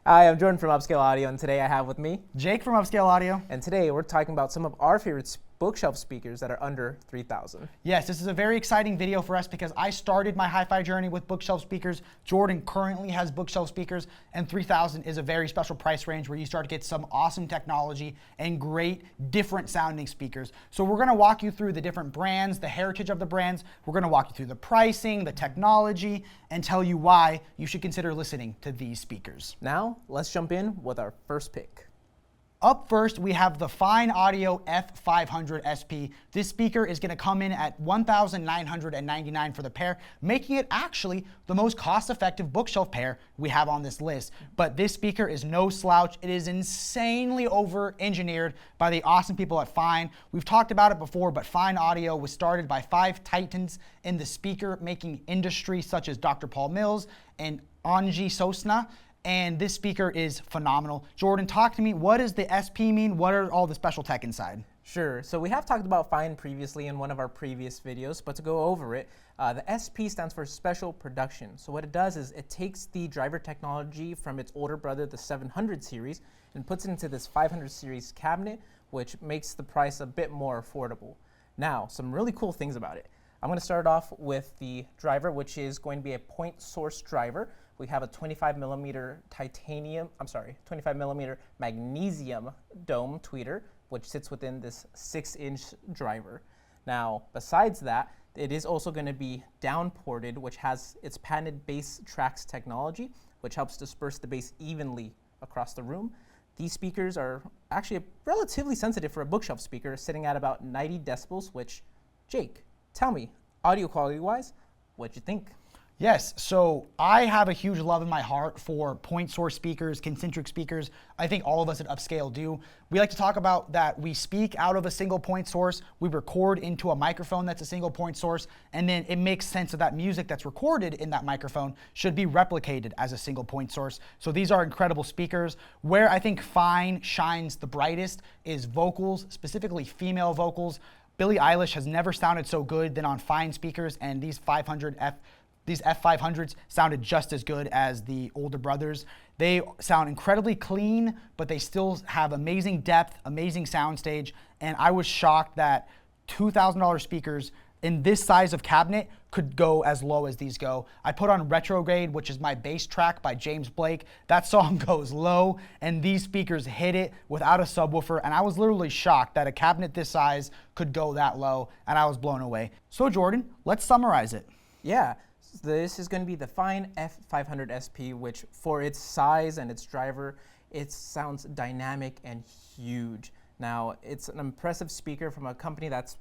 Hi, I'm Jordan from Upscale Audio, and today I have with me Jake from Upscale Audio. And today we're talking about some of our favorite bookshelf speakers that are under $3,000. Yes, this is a very exciting video for us because I started my hi-fi journey with bookshelf speakers. Jordan currently has bookshelf speakers, and $3,000 is a very special price range where you start to get some awesome technology and great different sounding speakers. So we're going to walk you through the different brands, the heritage of the brands. We're going to walk you through the pricing, the technology, and tell you why you should consider listening to these speakers. Now, let's jump in with our first pick. Up first, we have the Fyne Audio F500 SP. This speaker is going to come in at $1,999 for the pair, making it actually the most cost-effective bookshelf pair we have on this list. But this speaker is no slouch. It is insanely over-engineered by the awesome people at Fyne. We've talked about it before, but Fyne Audio was started by 5 titans in the speaker-making industry, such as Dr. Paul Mills and Anji Sosna. And this speaker is phenomenal. Jordan, talk to me. What does the SP mean? What are all the special tech inside? Sure. So we have talked about Fyne previously in one of our previous videos, but to go over it, the SP stands for Special Production. So what it does is it takes the driver technology from its older brother, the 700 series, and puts it into this 500 series cabinet, which makes the price a bit more affordable. Now, some really cool things about it. I'm going to start off with the driver, which is going to be a point source driver. We have a 25 millimeter magnesium dome tweeter, which sits within this 6-inch driver. Now, besides that, it is also going to be downported, which has its patented bass tracks technology, which helps disperse the bass evenly across the room. These speakers are actually relatively sensitive for a bookshelf speaker, sitting at about 90 decibels, which, Jake, tell me, audio quality-wise, what'd you think? Yes, so I have a huge love in my heart for point source speakers, concentric speakers. I think all of us at Upscale do. We like to talk about that we speak out of a single point source, we record into a microphone that's a single point source, and then it makes sense of that music that's recorded in that microphone should be replicated as a single point source. So these are incredible speakers. Where I think Fyne shines the brightest is vocals, specifically female vocals. Billie Eilish has never sounded so good than on Fyne speakers, and these F500s sounded just as good as the older brothers. They sound incredibly clean, but they still have amazing depth, amazing soundstage, and I was shocked that $2,000 speakers in this size of cabinet could go as low as these go. I put on Retrograde, which is my bass track by James Blake. That song goes low, and these speakers hit it without a subwoofer, and I was literally shocked that a cabinet this size could go that low, and I was blown away. So Jordan, let's summarize it. Yeah. This is going to be the Fyne F500 SP, which for its size and its driver, it sounds dynamic and huge. Now, it's an impressive speaker from a company that's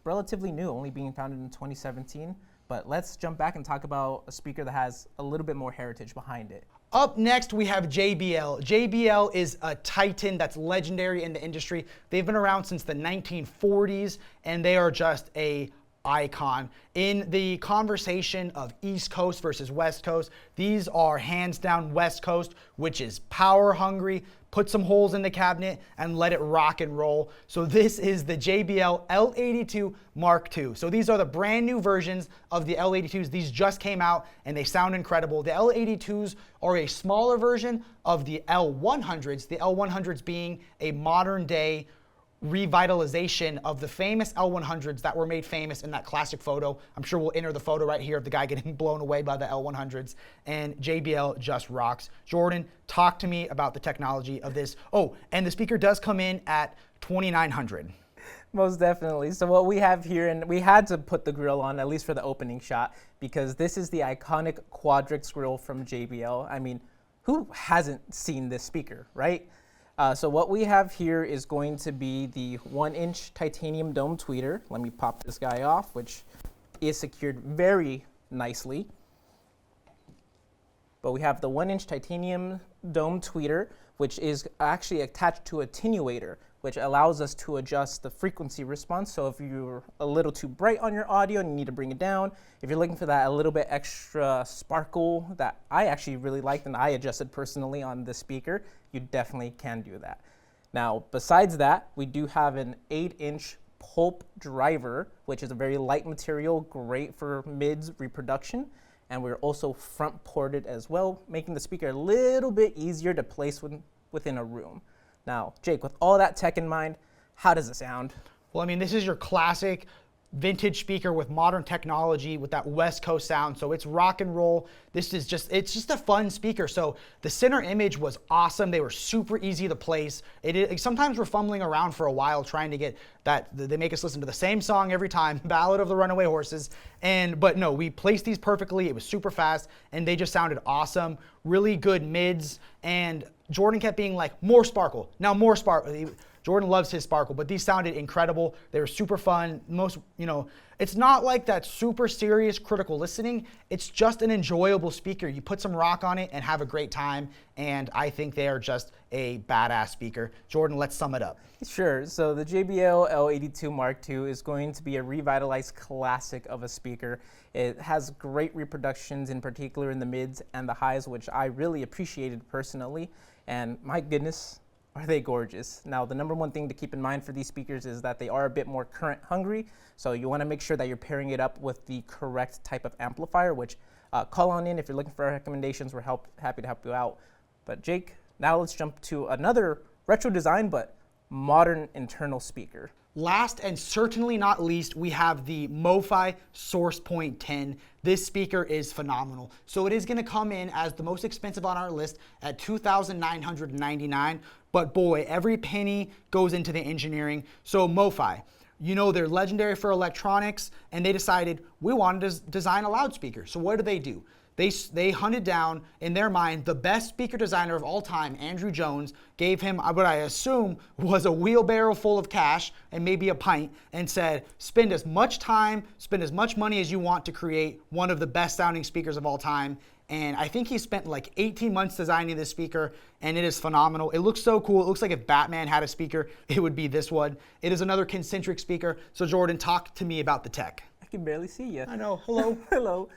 relatively new, only being founded in 2017. But let's jump back and talk about a speaker that has a little bit more heritage behind it. Up next, we have JBL. JBL is a titan that's legendary in the industry. They've been around since the 1940s, and they are just a icon. In the conversation of East Coast versus West Coast, these are hands down West Coast, which is power hungry, put some holes in the cabinet and let it rock and roll. So this is the JBL L82 Mark II. So these are the brand new versions of the L82s. These just came out and they sound incredible. The L82s are a smaller version of the L100s, the L100s being a modern day revitalization of the famous L100s that were made famous in that classic photo. I'm sure we'll enter the photo right here of the guy getting blown away by the L100s, and JBL just rocks. Jordan, talk to me about the technology of this. Oh, and the speaker does come in at $2,900. Most definitely. So what we have here, and we had to put the grill on, at least for the opening shot, because this is the iconic Quadrix grill from JBL. I mean, who hasn't seen this speaker, right? So what we have here is going to be the 1-inch titanium dome tweeter. Let me pop this guy off, which is secured very nicely. But we have the 1-inch titanium dome tweeter, which is actually attached to a attenuator, which allows us to adjust the frequency response. So if you're a little too bright on your audio and you need to bring it down, if you're looking for that a little bit extra sparkle that I actually really liked and I adjusted personally on this speaker, you definitely can do that. Now, besides that, we do have an 8-inch pulp driver, which is a very light material, great for mids reproduction. and we're also front ported as well, making the speaker a little bit easier to place within a room. Now, Jake, with all that tech in mind, how does it sound? Well, I mean, this is your classic vintage speaker with modern technology with that West Coast sound. So it's rock and roll. It's just a fun speaker. So the center image was awesome. They were super easy to place. Sometimes we're fumbling around for a while trying to get that. They make us listen to the same song every time, Ballad of the Runaway Horses. But no, we placed these perfectly. It was super fast and they just sounded awesome. Really good mids. And Jordan kept being like, more sparkle. Now more sparkle. Jordan loves his sparkle, but these sounded incredible. They were super fun. It's not like that super serious critical listening. It's just an enjoyable speaker. You put some rock on it and have a great time, and I think they are just a badass speaker. Jordan, let's sum it up. Sure. So the JBL L82 Mark II is going to be a revitalized classic of a speaker. It has great reproductions, in particular in the mids and the highs, which I really appreciated personally. And my goodness, are they gorgeous. Now, the number one thing to keep in mind for these speakers is that they are a bit more current hungry, so you want to make sure that you're pairing it up with the correct type of amplifier, which call on in if you're looking for recommendations. We're happy to help you out. But Jake, now let's jump to another retro design but modern internal speaker. Last and certainly not least, we have the MoFi SourcePoint 10. This speaker is phenomenal. So it is going to come in as the most expensive on our list at $2,999. But boy, every penny goes into the engineering. So MoFi, they're legendary for electronics, and they decided we wanted to design a loudspeaker. So what do? They hunted down, in their mind, the best speaker designer of all time, Andrew Jones, gave him what I assume was a wheelbarrow full of cash and maybe a pint, and said, spend as much time, spend as much money as you want to create one of the best sounding speakers of all time. And I think he spent like 18 months designing this speaker, and it is phenomenal. It looks so cool. It looks like if Batman had a speaker, it would be this one. It is another concentric speaker. So Jordan, talk to me about the tech. I can barely see you. I know. Hello. Hello.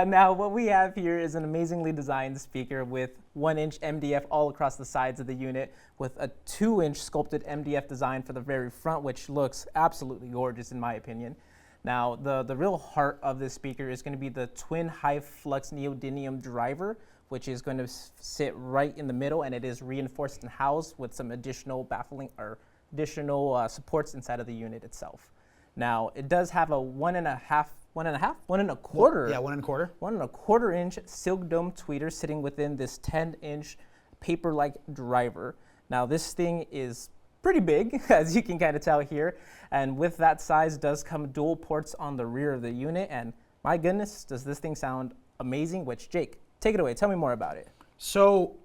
Now, what we have here is an amazingly designed speaker with 1-inch MDF all across the sides of the unit, with a 2-inch sculpted MDF design for the very front, which looks absolutely gorgeous in my opinion. Now, the real heart of this speaker is going to be the twin high flux neodymium driver, which is going to sit right in the middle, and it is reinforced and housed with some additional additional supports inside of the unit itself. Now, it does have a 1.25-inch silk dome tweeter sitting within this 10-inch paper-like driver. Now, this thing is pretty big, as you can kind of tell here, and with that size does come dual ports on the rear of the unit, and my goodness, does this thing sound amazing. Which, Jake, take it away. Tell me more about it. So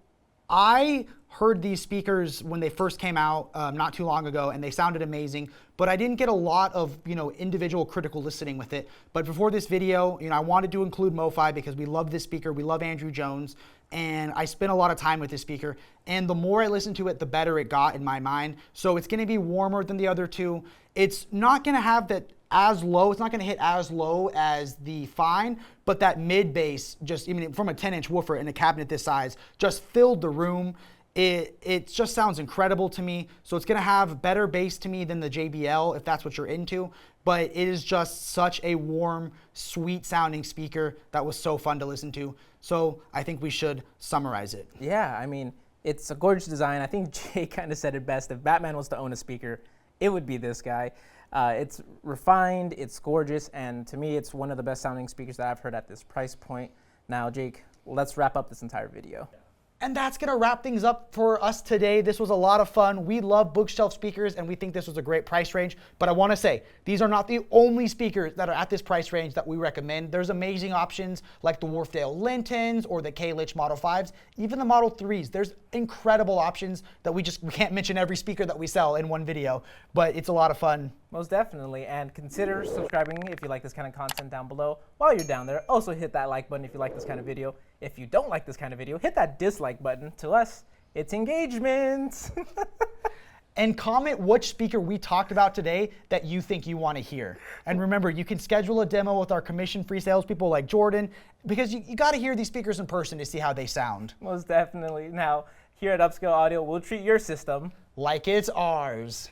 I heard these speakers when they first came out not too long ago, and they sounded amazing, but I didn't get a lot of individual critical listening with it. But before this video, I wanted to include MoFi because we love this speaker, we love Andrew Jones, and I spent a lot of time with this speaker, and the more I listened to it, the better it got in my mind. So it's going to be warmer than the other two. It's not going to have that as low, it's not going to hit as low as the Fyne, but that mid bass, just even from a 10-inch woofer in a cabinet this size, just filled the room. It just sounds incredible to me. So it's going to have better bass to me than the JBL, if that's what you're into. But it is just such a warm, sweet sounding speaker that was so fun to listen to. So I think we should summarize it. Yeah, I mean, it's a gorgeous design. I think Jay kind of said it best. If Batman was to own a speaker, it would be this guy. It's refined, it's gorgeous, and to me, it's one of the best sounding speakers that I've heard at this price point. Now, Jake, let's wrap up this entire video. And that's going to wrap things up for us today. This was a lot of fun. We love bookshelf speakers, and we think this was a great price range. But I want to say, these are not the only speakers that are at this price range that we recommend. There's amazing options like the Wharfedale Lintons or the K-Lich Model 5s, even the Model 3s. There's incredible options that we can't mention every speaker that we sell in one video, but it's a lot of fun. Most definitely, and consider subscribing if you like this kind of content down below. While you're down there, also hit that like button if you like this kind of video. If you don't like this kind of video, hit that dislike button. To us, it's engagement. And comment which speaker we talked about today that you think you want to hear. And remember, you can schedule a demo with our commission-free salespeople like Jordan, because you got to hear these speakers in person to see how they sound. Most definitely. Now, here at Upscale Audio, we'll treat your system like it's ours.